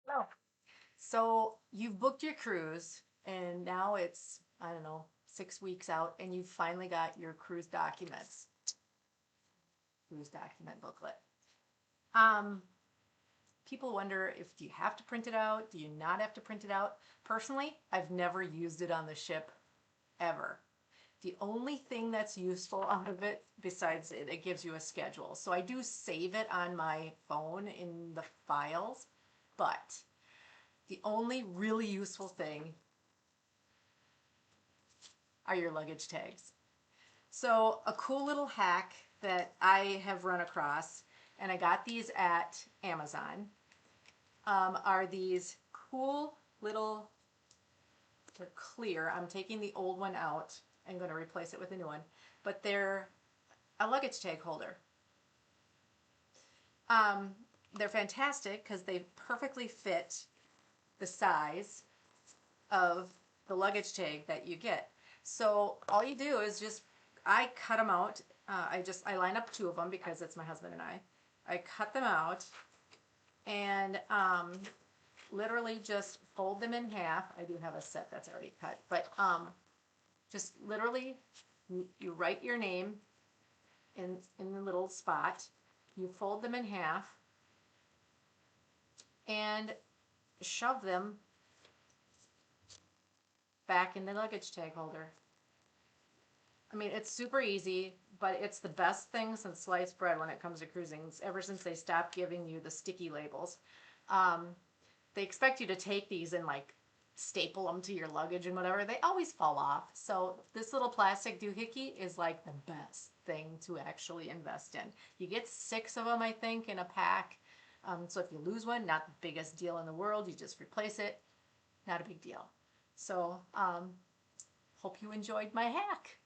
No. So you've booked your cruise and now it's, I don't know, 6 weeks out and you finally got your cruise document booklet. Um, People wonder if do you have to print it out? Do you not have to print it out? Personally, I've never used it on the ship ever. The only thing that's useful out of it, besides it gives you a schedule. So I do save it on my phone in the files, but the only really useful thing are your luggage tags. So a cool little hack that I have run across, and I got these at Amazon, are these cool little, they're clear. I'm taking the old one out and going to replace it with a new one, but they're a luggage tag holder. Um, they're fantastic because they perfectly fit the size of the luggage tag that you get. So all you do is just, I cut them out. I line up two of them because it's my husband and I. I cut them out and literally just fold them in half. I do have a set that's already cut, but just literally you write your name in the little spot. You fold them in half and shove them back in the luggage tag holder. I mean, it's super easy, but it's the best thing since sliced bread when it comes to cruising, ever since they stopped giving you the sticky labels. Um, they expect you to take these and like staple them to your luggage and whatever. They always fall off. So this little plastic doohickey is like the best thing to actually invest in. You get 6 of them, I think, in a pack. So if you lose one, not the biggest deal in the world. You just replace it. Not a big deal. So hope you enjoyed my hack.